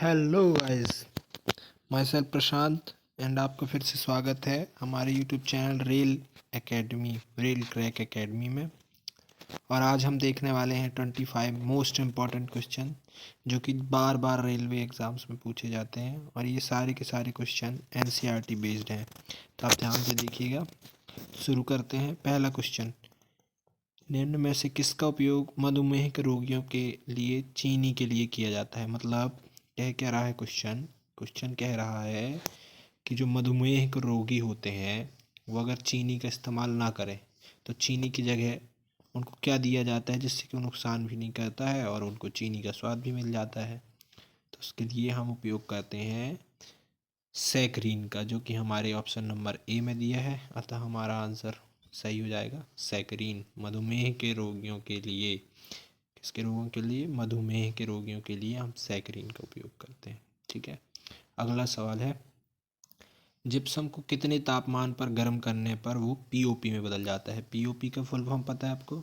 Hello guys, my self Prashant and आपका फिर से स्वागत है हमारे YouTube channel rail crack academy में। और आज हम देखने वाले हैं 25 मोस्ट इम्पॉर्टेंट क्वेश्चन जो कि बार बार रेलवे एग्ज़ाम्स में पूछे जाते हैं, और ये सारे के सारे क्वेश्चन एनसीईआरटी बेस्ड हैं, तो आप ध्यान से देखिएगा। शुरू करते हैं। पहला क्वेश्चन, निम्न में से किसका उपयोग मधुमेह के रोगियों के लिए चीनी के लिए किया जाता है। मतलब कह क्या रहा है क्वेश्चन कह रहा है कि जो मधुमेह के रोगी होते हैं वो अगर चीनी का इस्तेमाल ना करें तो चीनी की जगह उनको क्या दिया जाता है जिससे कि वो नुकसान भी नहीं करता है और उनको चीनी का स्वाद भी मिल जाता है। तो उसके लिए हम उपयोग करते हैं सैकरीन का, जो कि हमारे ऑप्शन नंबर ए में दिया है। अतः हमारा आंसर सही हो जाएगा सैकरीन। मधुमेह के रोगियों के लिए, किसके रोगों के लिए? मधुमेह के रोगियों के लिए हम सैकरीन का उपयोग करते हैं। ठीक है। अगला सवाल है, जिप्सम को कितने तापमान पर गर्म करने पर वो पीओपी में बदल जाता है। पीओपी का फुल फॉर्म पता है आपको?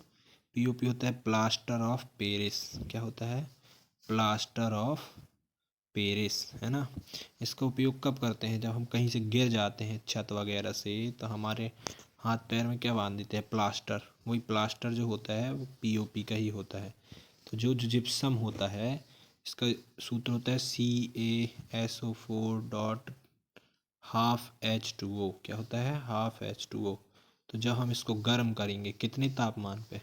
पीओपी होता है प्लास्टर ऑफ पेरिस। क्या होता है? प्लास्टर ऑफ पेरिस, है ना। इसका उपयोग कब करते हैं? जब हम कहीं से गिर जाते हैं छत वगैरह से, तो हमारे हाथ पैर में क्या बांध देते हैं? प्लास्टर। वही प्लास्टर जो होता है वो पीओपी का ही होता है। तो जो जिप्सम होता है इसका सूत्र होता है CaSO4 हाफ H2O। क्या होता है? Half H2O। तो जब हम इसको गर्म करेंगे कितने तापमान पे?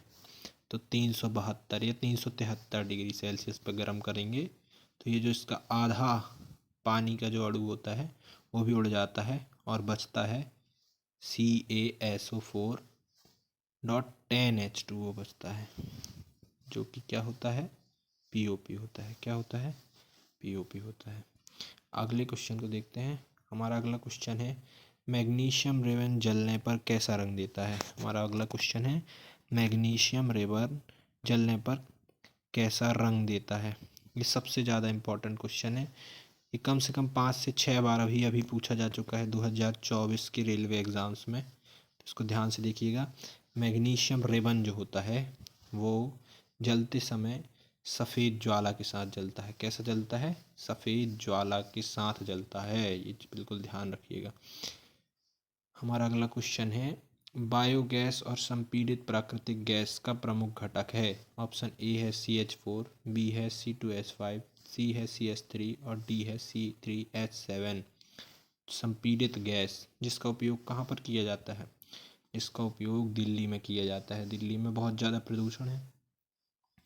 तो 372 या 373 डिग्री सेल्सियस पर गर्म करेंगे तो ये जो इसका आधा पानी का जो अणु होता है वो भी उड़ जाता है और बचता है CaSO4.10H2O बचता है, जो कि क्या होता है? पीओपी होता है। क्या होता है? पीओपी होता है। अगले क्वेश्चन को देखते हैं। हमारा अगला क्वेश्चन है, मैग्नीशियम रेबन जलने पर कैसा रंग देता है। हमारा अगला क्वेश्चन है, मैग्नीशियम रेबन जलने पर कैसा रंग देता है। ये सबसे ज़्यादा इम्पोर्टेंट क्वेश्चन है। ये कम से कम 5 से 6 बार अभी पूछा जा चुका है 2024 के रेलवे एग्ज़ाम्स में। तो इसको ध्यान से देखिएगा। मैग्नीशियम रेबन जो होता है वो जलते समय सफ़ेद ज्वाला के साथ जलता है। कैसा जलता है? सफ़ेद ज्वाला के साथ जलता है। ये बिल्कुल ध्यान रखिएगा। हमारा अगला क्वेश्चन है, बायोगैस और संपीड़ित प्राकृतिक गैस का प्रमुख घटक है। ऑप्शन ए है CH4, बी है C2H5, सी है CH3 और डी है C3H7। संपीड़ित गैस जिसका उपयोग कहाँ पर किया जाता है? इसका उपयोग दिल्ली में किया जाता है। दिल्ली में बहुत ज़्यादा प्रदूषण है,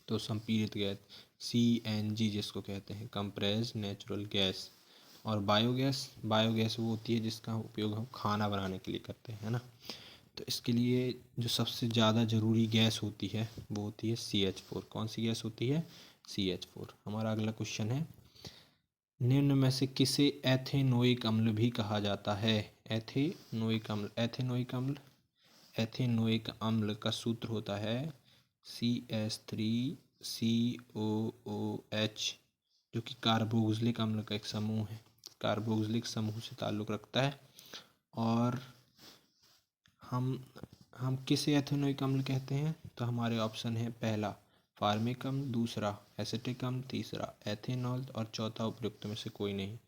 तो संपीड़ित गैस CNG जिसको कहते हैं, कंप्रेस्ड नेचुरल गैस। और बायोगैस वो होती है जिसका उपयोग हम खाना बनाने के लिए करते हैं, है ना। तो इसके लिए जो सबसे ज़्यादा ज़रूरी गैस होती है वो होती है CH4। कौन सी गैस होती है? CH4। हमारा अगला क्वेश्चन है, निम्न में से किसे एथेनोइक अम्ल भी कहा जाता है। एथेनोइक अम्ल का सूत्र होता है CH3COOH, जो कि कार्बोक्सिलिक अम्ल का एक समूह है। कार्बोक्सिलिक समूह से ताल्लुक़ रखता है। और हम किसे एथेनोइक अम्ल कहते हैं? तो हमारे ऑप्शन है, पहला फार्मिक अम्ल, दूसरा एसिटिक अम्ल, तीसरा एथेनॉल और चौथा उपयुक्त में से कोई नहीं।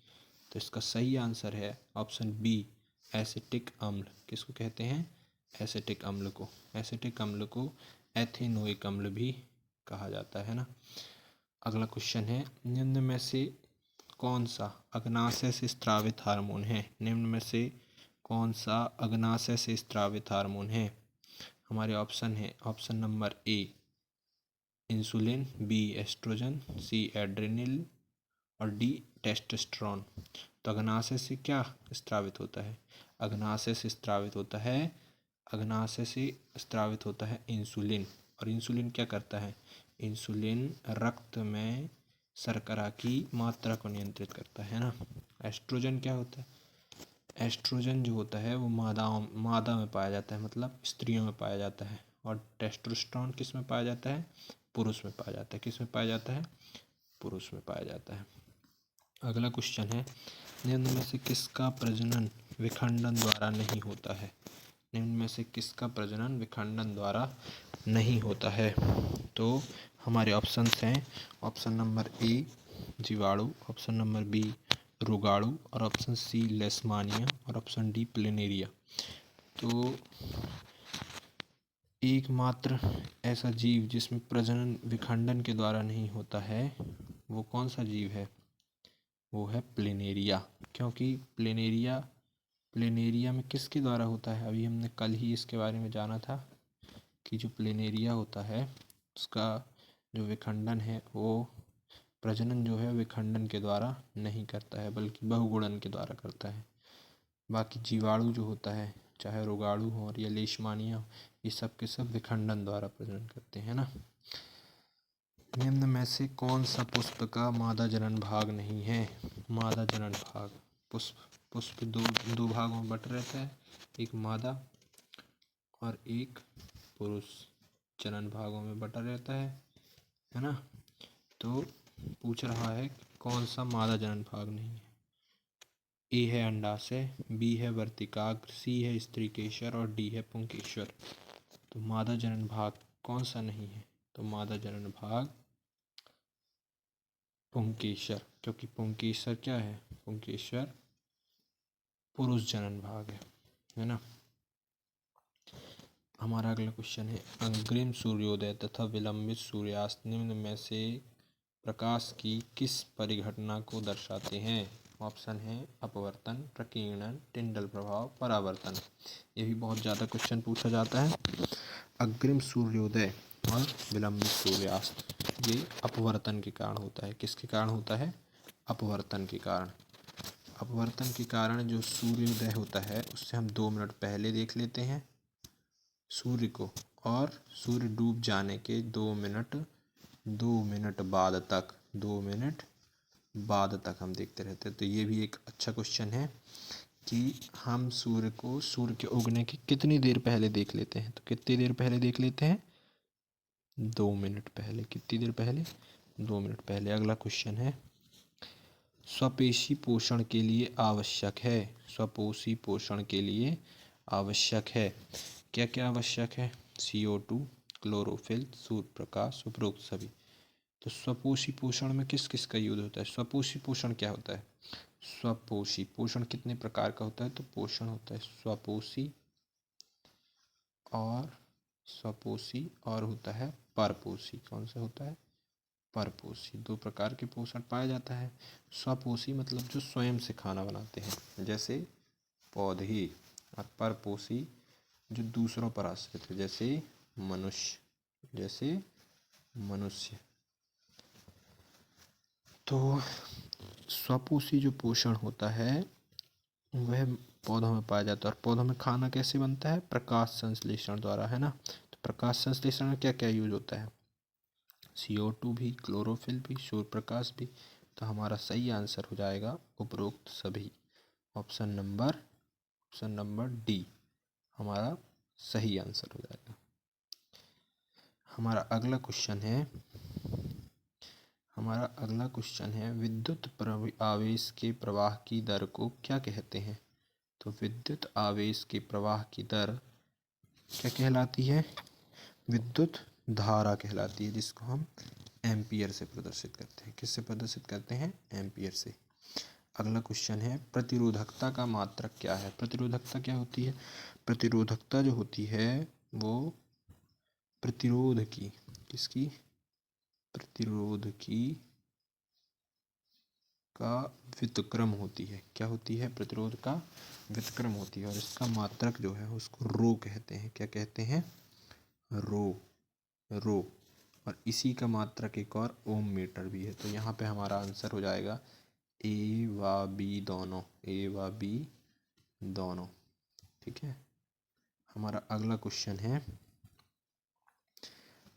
तो इसका सही आंसर है ऑप्शन बी, एसिटिक अम्ल। किसको कहते हैं? एसिटिक अम्ल को। एसिटिक अम्ल को एथेनोइक अम्ल भी कहा जाता है ना। अगला क्वेश्चन है, निम्न में से कौन सा अग्नाशय से स्रावित हार्मोन है। निम्न में से कौन सा अग्नाशय से स्रावित हार्मोन है? हमारे ऑप्शन है, option number A insulin, B estrogen, C adrenal और डी टेस्टोस्टेरोन। तो अग्नाशय से क्या स्रावित होता है? अग्नाशय से स्रावित होता है इंसुलिन। और इंसुलिन क्या करता है? इंसुलिन रक्त में शर्करा की मात्रा को नियंत्रित करता है ना। एस्ट्रोजन क्या होता है? एस्ट्रोजन जो होता है वो मादा में पाया जाता है, मतलब स्त्रियों में पाया जाता है। और टेस्टोस्टेरोन किस में पाया जाता है? पुरुष में पाया जाता है। किस में पाया जाता है? पुरुष में पाया जाता है। अगला क्वेश्चन है, निम्न में से किसका प्रजनन विखंडन द्वारा नहीं होता है। निम्न में से किसका प्रजनन विखंडन द्वारा नहीं होता है? तो हमारे ऑप्शंस हैं, ऑप्शन नंबर ए जीवाणु, ऑप्शन नंबर बी रोगाणु और ऑप्शन सी लेशमानिया और ऑप्शन डी प्लेनेरिया। तो एकमात्र ऐसा जीव जिसमें प्रजनन विखंडन के द्वारा नहीं होता है वो कौन सा जीव है? वो है प्लेनेरिया। क्योंकि प्लेनेरिया में किसके द्वारा होता है? अभी हमने कल ही इसके बारे में जाना था कि जो प्लेनेरिया होता है उसका जो विखंडन है वो प्रजनन जो है विखंडन के द्वारा नहीं करता है बल्कि बहुगुणन के द्वारा करता है। बाकी जीवाणु जो होता है चाहे रोगाणु हो और या लेशमानिया हो, ये सब के सब विखंडन द्वारा प्रजनन करते हैं ना। निम्न में से कौन सा पुष्प का मादा जनन भाग नहीं है? मादा जनन भाग, पुष्प दो भागों में बट रहता है, एक मादा और एक पुरुष जनन भागों में बटा रहता है ना। तो पूछ रहा है कौन सा मादा जनन भाग नहीं है। ए है अंडाशय, बी है वर्तिकाग्र, सी है स्त्रीकेशर और डी है पुंकेश्वर। तो मादा जनन भाग कौन सा नहीं है? तो मादा जनन भाग पुंकेश्वर, क्योंकि पुंकेश्वर क्या है? पुंकेश्वर पुरुष जनन भाग है ना। हमारा अगला क्वेश्चन है अग्रिम सूर्योदय तथा विलंबित सूर्यास्त निम्न में से प्रकाश की किस परिघटना को दर्शाते हैं? ऑप्शन है अपवर्तन, प्रकीर्णन, टिंडल प्रभाव, परावर्तन। ये भी बहुत ज़्यादा क्वेश्चन पूछा जाता है। अग्रिम सूर्योदय और विलंबित सूर्यास्त ये अपवर्तन के कारण होता है। किसके कारण होता है? अपवर्तन के कारण। अपवर्तन के कारण जो सूर्योदय होता है उससे हम 2 मिनट पहले देख लेते हैं सूर्य को, और सूर्य डूब जाने के 2 मिनट बाद तक हम देखते रहते हैं। तो ये भी एक अच्छा क्वेश्चन है कि हम सूर्य के उगने की कितनी देर पहले देख लेते हैं। तो कितनी देर पहले देख लेते हैं? 2 मिनट पहले। कितनी देर पहले? 2 मिनट पहले। अगला क्वेश्चन है स्वपेशी पोषण के लिए आवश्यक है। स्वपोषी पोषण के लिए आवश्यक है। क्या क्या आवश्यक है? CO2, क्लोरोफिल, सूर्य प्रकाश, उपरोक्त सभी। तो स्वपोषी पोषण में किस किस का यूज होता है? स्वपोषी पोषण क्या होता है? स्वपोषी पोषण कितने प्रकार का होता है? तो पोषण होता है स्वपोषी और होता है परपोषी। कौन सा होता है? परपोषी। 2 प्रकार के पोषण पाया जाता है। स्वपोषी मतलब जो स्वयं से खाना बनाते हैं जैसे पौधे, और परपोषी जो दूसरों पर आश्रित है जैसे मनुष्य। तो स्वपोषी जो पोषण होता है वह पौधों में पाया जाता है। और पौधों में खाना कैसे बनता है? प्रकाश संश्लेषण द्वारा, है ना। तो प्रकाश संश्लेषण में क्या क्या यूज होता है? CO2 भी, क्लोरोफिल भी, सूर्य प्रकाश भी। तो हमारा सही आंसर हो जाएगा उपरोक्त सभी। ऑप्शन नंबर डी हमारा सही आंसर हो जाएगा। हमारा अगला क्वेश्चन है विद्युत आवेश के प्रवाह की दर को क्या कहते हैं? तो विद्युत आवेश के प्रवाह की दर क्या कहलाती है? विद्युत धारा कहलाती है, जिसको हम एम्पियर से प्रदर्शित करते हैं। किससे प्रदर्शित करते हैं? एम्पियर से। अगला क्वेश्चन है प्रतिरोधकता का मात्रक क्या है? प्रतिरोधकता क्या होती है? प्रतिरोधकता जो होती है वो प्रतिरोध की का व्युत्क्रम होती है। क्या होती है? प्रतिरोध का व्युत्क्रम होती है, और इसका मात्रक जो है उसको रो कहते हैं। क्या कहते हैं? रो। और इसी का मात्रक एक और ओम मीटर भी है। तो यहाँ पे हमारा आंसर हो जाएगा ए व बी दोनों। ठीक है। हमारा अगला क्वेश्चन है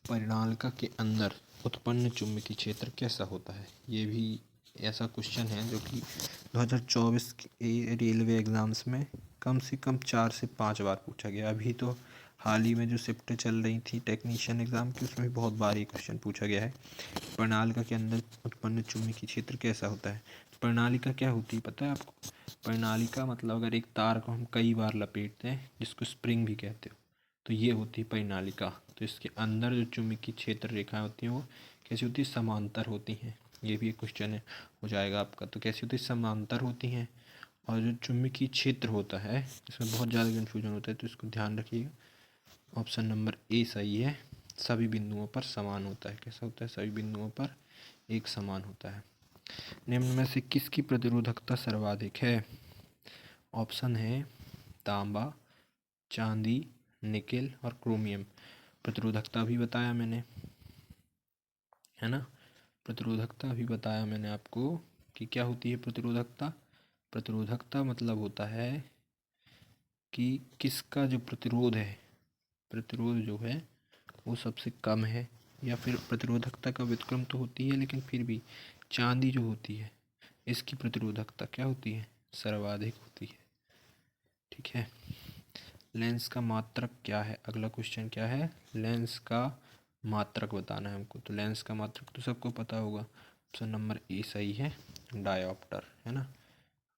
परिणालिका के अंदर उत्पन्न चुंबकीय क्षेत्र कैसा होता है? ये भी ऐसा क्वेश्चन है जो कि 2024 के रेलवे एग्ज़ाम्स में कम से कम 4 से 5 बार पूछा गया। अभी तो हाल ही में जो शिफ्टें चल रही थी टेक्नीशियन एग्ज़ाम की उसमें भी बहुत बार ये क्वेश्चन पूछा गया है। परिणालिका के अंदर उत्पन्न चुंबकीय क्षेत्र कैसा होता है? परिणालिका क्या होती है पता है आपको? परिणालिका मतलब अगर एक तार को हम कई बार लपेटते हैं जिसको स्प्रिंग भी कहते हो, तो ये होती है परिणालिका। तो इसके अंदर जो चुंबकीय क्षेत्र रेखाएं होती हैं वो कैसी होती है? समांतर होती हैं। ये भी एक क्वेश्चन है, हो जाएगा आपका। तो कैसी होती है, समांतर होती हैं। और जो चुंबकीय क्षेत्र होता है इसमें बहुत ज़्यादा कन्फ्यूजन होता है, तो इसको ध्यान रखिएगा। ऑप्शन नंबर ए सही है, सभी बिंदुओं पर समान होता है। कैसा होता है, सभी बिंदुओं पर एक समान होता है। निम्न में से किसकी प्रतिरोधकता सर्वाधिक है? ऑप्शन है तांबा, चांदी, निकेल और क्रोमियम। प्रतिरोधकता भी बताया मैंने, है ना। प्रतिरोधकता भी बताया मैंने आपको कि क्या होती है प्रतिरोधकता। प्रतिरोधकता मतलब होता है कि किसका जो प्रतिरोध है, प्रतिरोध जो है वो सबसे कम है। या फिर प्रतिरोधकता का व्युत्क्रम तो होती है, लेकिन फिर भी चांदी जो होती है इसकी प्रतिरोधकता क्या होती है, सर्वाधिक होती है। ठीक है। लेंस का मात्रक क्या है? अगला क्वेश्चन क्या है, लेंस का मात्रक बताना है हमको। तो लेंस का मात्रक तो सबको पता होगा, ऑप्शन नंबर ए सही है, डायोप्टर, है ना।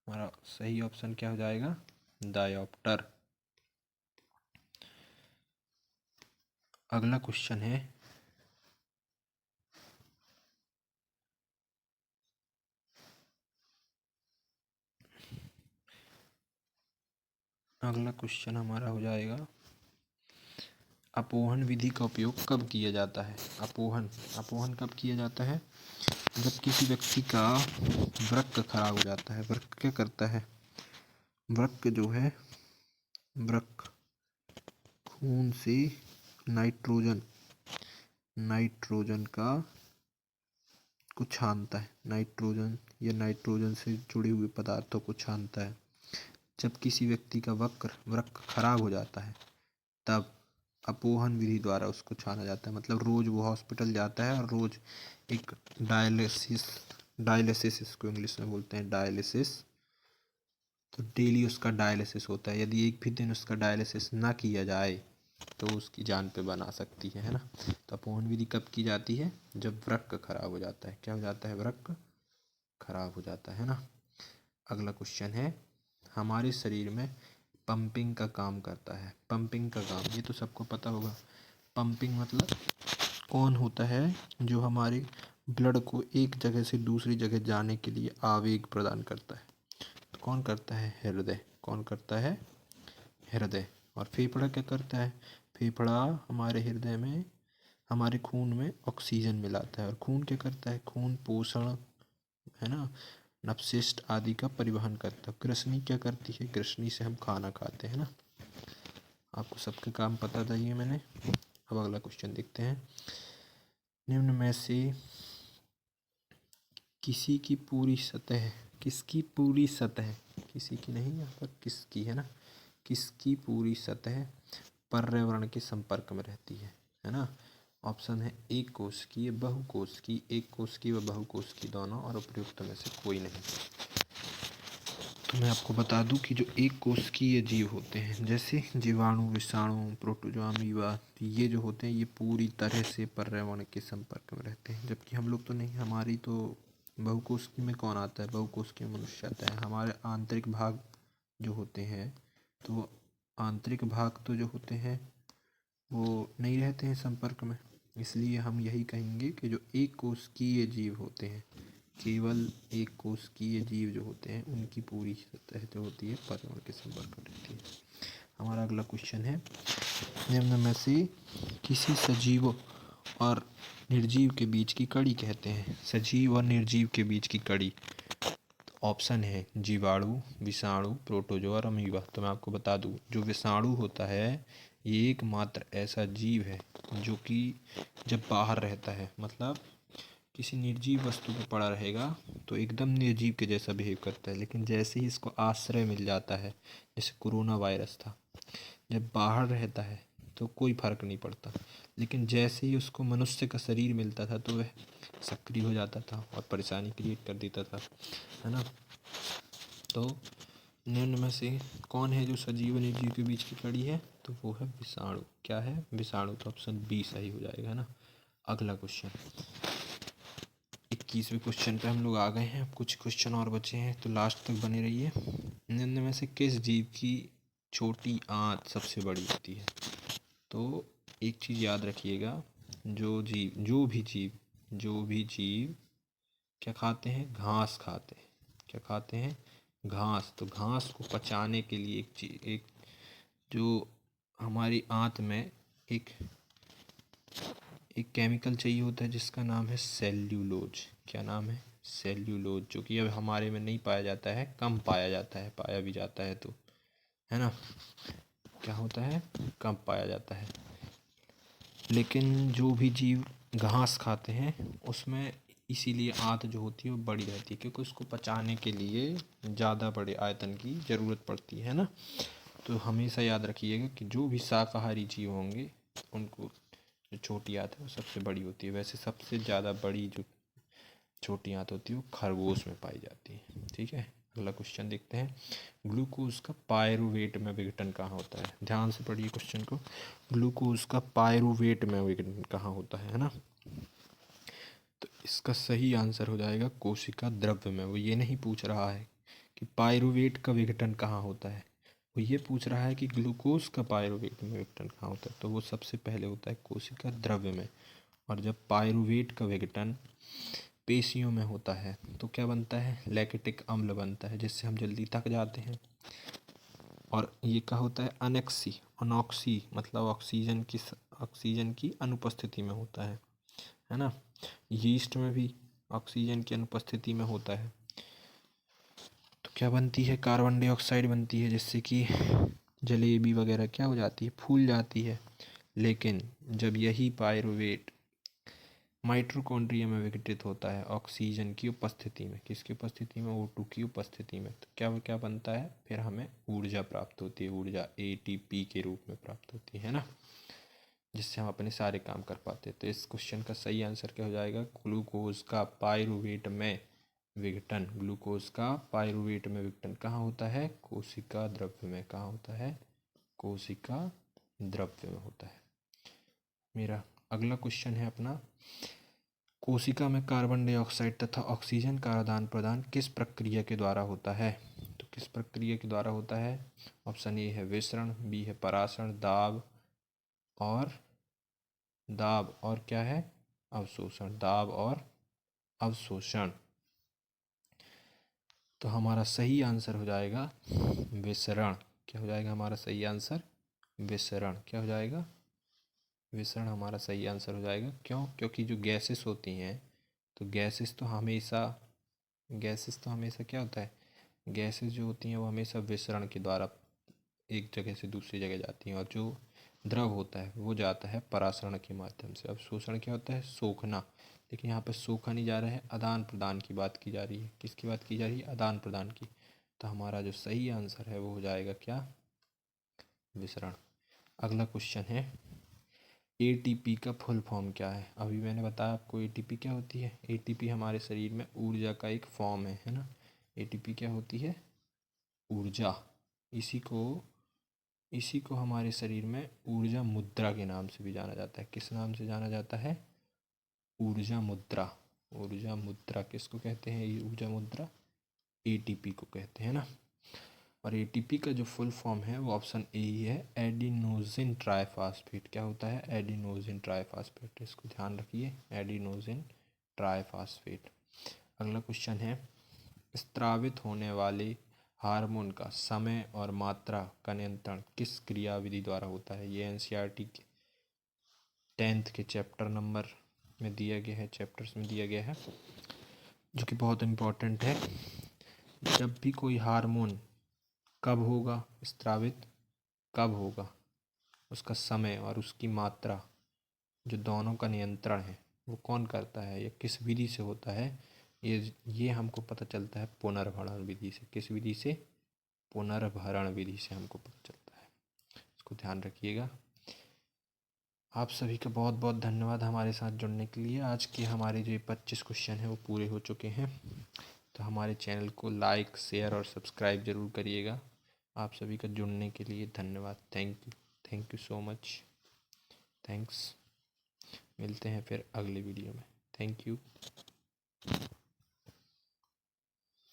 हमारा सही ऑप्शन क्या हो जाएगा, डायोप्टर। अगला क्वेश्चन है, अगला क्वेश्चन हमारा हो जाएगा, अपोहन विधि का उपयोग कब किया जाता है? अपोहन, अपोहन कब किया जाता है? जब किसी व्यक्ति का वृक्क खराब हो जाता है। वृक्क क्या करता है, वृक्क जो है, वृक्क खून से नाइट्रोजन, नाइट्रोजन का को छानता है। नाइट्रोजन या नाइट्रोजन से जुड़े हुए पदार्थों को छानता है। जब किसी व्यक्ति का वृक्क खराब हो जाता है तब अपोहन विधि द्वारा उसको छाना जाता है। मतलब रोज वो हॉस्पिटल जाता है और रोज एक डायलिसिस, डायलिसिस इसको इंग्लिश में बोलते हैं, डायलिसिस। तो डेली उसका डायलिसिस होता है। यदि एक भी दिन उसका डायलिसिस ना किया जाए तो उसकी जान पे बना सकती है ना। तो अपोहन विधि कब की जाती है, जब वृक्क खराब हो जाता है। क्या हो जाता है, वृक्क खराब हो जाता है ना। अगला क्वेश्चन है, हमारे शरीर में पंपिंग का काम करता है। पंपिंग का काम, ये तो सबको पता होगा। पंपिंग मतलब कौन होता है जो हमारे ब्लड को एक जगह से दूसरी जगह जाने के लिए आवेग प्रदान करता है। तो कौन करता है, हृदय। कौन करता है, हृदय। और फेफड़ा क्या करता है, फेफड़ा हमारे हृदय में, हमारे खून में ऑक्सीजन मिलाता है। और खून क्या करता है, खून पोषण, है ना, नपशिष्ट आदि का परिवहन करता है। कृष्णि क्या करती है, कृष्णि से हम खाना खाते हैं ना। आपको सबके काम पता था ये मैंने। अब अगला क्वेश्चन देखते हैं, निम्न में से किसी की पूरी सतह, किसकी पूरी सतह, किसी की नहीं, यहाँ पर किसकी है ना, किसकी पूरी सतह पर्यावरण के संपर्क में रहती है ना। ऑप्शन है एक कोशिकीय, बहुकोशिकीय, एक कोशिकीय व बहुकोशिकीय दोनों, और उपयुक्त में से कोई नहीं। तो मैं आपको बता दूं कि जो एक कोशिकीय जीव होते हैं, जैसे जीवाणु, विषाणु, प्रोटोजोआ, अमीबा, ये जो होते हैं ये पूरी तरह से पर्यावरण के संपर्क में रहते हैं। जबकि हम लोग तो नहीं, हमारी तो बहुकोशिकीय में कौन आता है, बहुकोशिकीय मनुष्य आता है। हमारे आंतरिक भाग जो होते हैं, तो आंतरिक भाग तो जो होते हैं वो नहीं रहते हैं संपर्क में। इसलिए हम यही कहेंगे कि जो एक कोशिकीय जीव होते हैं, केवल एक कोशिकीय जीव जो होते हैं उनकी पूरी सतह जो होती है पर्यावरण के संपर्क में रहती है। हमारा अगला क्वेश्चन है, निम्न में से किसी सजीव और निर्जीव के बीच की कड़ी कहते हैं। सजीव और निर्जीव के बीच की कड़ी, ऑप्शन है जीवाणु, विषाणु, प्रोटोजोआ और अमीबा। तो मैं आपको बता दूं, जो विषाणु होता है ये एकमात्र ऐसा जीव है जो कि जब बाहर रहता है, मतलब किसी निर्जीव वस्तु पर पड़ा रहेगा तो एकदम निर्जीव के जैसा बिहेव करता है। लेकिन जैसे ही इसको आश्रय मिल जाता है, जैसे कोरोना वायरस था, जब बाहर रहता है तो कोई फर्क नहीं पड़ता। लेकिन जैसे ही उसको मनुष्य का शरीर मिलता था तो वह सक्रिय हो जाता था और परेशानी क्रिएट कर देता था, है ना। तो निम्न में से कौन है जो सजीव और निर्जीव के बीच की कड़ी है, तो वो है विषाणु। क्या है, विषाणु। तो ऑप्शन बी सही हो जाएगा, है ना। अगला क्वेश्चन, 21वें क्वेश्चन पे हम लोग आ गए हैं। अब कुछ क्वेश्चन और बचे हैं, तो लास्ट तक बने रहिए। निम्न में से किस जीव की छोटी आंत सबसे बड़ी होती है? तो एक चीज़ याद रखिएगा, जो भी जीव क्या खाते हैं? घास खाते हैं। क्या खाते हैं? घास। तो घास को पचाने के लिए एक जो हमारी आंत में एक एक केमिकल चाहिए होता है जिसका नाम है सेल्यूलोज। क्या नाम है? सेल्यूलोज, जो कि अब हमारे में नहीं पाया जाता है, कम पाया जाता है, पाया भी जाता है तो, है ना, क्या होता है, कम पाया जाता है। लेकिन जो भी जीव घास खाते हैं उसमें इसीलिए आंत जो होती है वो बड़ी रहती है, क्योंकि उसको पचाने के लिए ज़्यादा बड़े आयतन की ज़रूरत पड़ती है ना। तो हमेशा याद रखिएगा कि जो भी शाकाहारी जीव होंगे उनको जो छोटी आंत है वो सबसे बड़ी होती है। वैसे सबसे ज़्यादा बड़ी जो छोटी आंत होती है वो खरगोश में पाई जाती है। ठीक है, अगला क्वेश्चन देखते हैं। ग्लूकोज का पायरुवेट में विघटन कहाँ होता है? ध्यान से पढ़िए क्वेश्चन को। ग्लूकोज का पायरुवेट में विघटन कहाँ होता है ना। तो इसका सही आंसर हो जाएगा कोशिका द्रव्य में। वो ये नहीं पूछ रहा है कि पायरुवेट का विघटन कहाँ होता है, वो ये पूछ रहा है कि ग्लूकोज का पायरुवेट में विघटन कहाँ होता है। तो वो सबसे पहले होता है कोशिका द्रव्य में। और जब पायरुवेट का विघटन पेशियों में होता है तो क्या बनता है? लैक्टिक अम्ल बनता है, जिससे हम जल्दी थक जाते हैं। और ये क्या होता है? अनेक्सी अनॉक्सी मतलब ऑक्सीजन की अनुपस्थिति में होता है ना। यीस्ट में भी ऑक्सीजन की अनुपस्थिति में होता है। तो क्या बनती है? कार्बन डाइऑक्साइड बनती है, जिससे कि जलेबी वगैरह क्या हो जाती है? फूल जाती है। लेकिन जब यही पायरुवेट माइटोकॉन्ड्रिया में विघटित होता है ऑक्सीजन की उपस्थिति में, किसकी उपस्थिति में? O2 की उपस्थिति में, तो क्या क्या बनता है? फिर हमें ऊर्जा प्राप्त होती है। ऊर्जा ATP के रूप में प्राप्त होती है ना, जिससे हम अपने सारे काम कर पाते हैं। तो इस क्वेश्चन का सही आंसर क्या हो जाएगा? ग्लूकोज का पायरुवेट में विघटन। ग्लूकोज का पायरुवेट में विघटन कहाँ होता है? कोशिका द्रव्य में। कहाँ होता है? कोशिका द्रव्य में होता है। मेरा अगला क्वेश्चन है अपना, कोशिका में कार्बन डाइऑक्साइड तथा ऑक्सीजन का आदान प्रदान किस प्रक्रिया के द्वारा होता है? तो किस प्रक्रिया के द्वारा होता है? ऑप्शन ए है विसरण, बी है परासरण, दाब और क्या है? अवशोषण। दाब और अवशोषण। तो हमारा सही आंसर हो जाएगा विसरण। क्या हो जाएगा हमारा सही आंसर? विसरण। क्या हो जाएगा? विसरण हमारा सही आंसर हो जाएगा। क्यों? क्योंकि जो गैसेस होती हैं, तो गैसेस तो हमेशा क्या होता है? गैसेस जो होती हैं वो हमेशा विसरण के द्वारा एक जगह से दूसरी जगह जाती हैं। और जो द्रव होता है वो जाता है परासरण के माध्यम से। अब शोषण क्या होता है? सोखना। लेकिन यहाँ पर सोखा नहीं जा रहा है, आदान प्रदान की बात की जा रही है। किसकी बात की जा रही है? आदान प्रदान की। तो हमारा जो सही आंसर है वो हो जाएगा क्या? विसरण। अगला क्वेश्चन है, ATP का फुल फॉर्म क्या है? अभी मैंने बताया आपको ATP क्या होती है। ATP हमारे शरीर में ऊर्जा का एक फॉर्म है ना। ATP क्या होती है? ऊर्जा। इसी को इसी को हमारे शरीर में ऊर्जा मुद्रा के नाम से भी जाना जाता है। किस नाम से जाना जाता है? ऊर्जा मुद्रा। ऊर्जा मुद्रा किसको कहते हैं? ये ऊर्जा मुद्रा ATP को कहते हैं ना। और ATP का जो फुल फॉर्म है वो ऑप्शन ए ही है, एडिनोसिन ट्राइफॉस्फेट। क्या होता है? Adenosine triphosphate. इसको ध्यान रखिए, एडिनोसिन ट्राइफॉस्फेट। अगला क्वेश्चन है, स्त्रावित होने वाले हार्मोन का समय और मात्रा का नियंत्रण किस क्रियाविधि द्वारा होता है? ये NCERT के 10th के चैप्टर नंबर में दिया गया है, चैप्टर्स में दिया गया है, जो कि बहुत इम्पोर्टेंट है। जब भी कोई हार्मोन कब होगा स्त्रावित, कब होगा, उसका समय और उसकी मात्रा, जो दोनों का नियंत्रण है वो कौन करता है या किस विधि से होता है? ये हमको पता चलता है पुनर्भरण विधि से। किस विधि से? पुनर्भरण विधि से हमको पता चलता है। इसको ध्यान रखिएगा। आप सभी का बहुत बहुत धन्यवाद हमारे साथ जुड़ने के लिए। आज के हमारे जो 25 क्वेश्चन हैं वो पूरे हो चुके हैं। तो हमारे चैनल को लाइक, शेयर और सब्सक्राइब ज़रूर करिएगा। आप सभी का जुड़ने के लिए धन्यवाद। Thank you so much. Thanks. मिलते हैं फिर अगले वीडियो में। Thank you.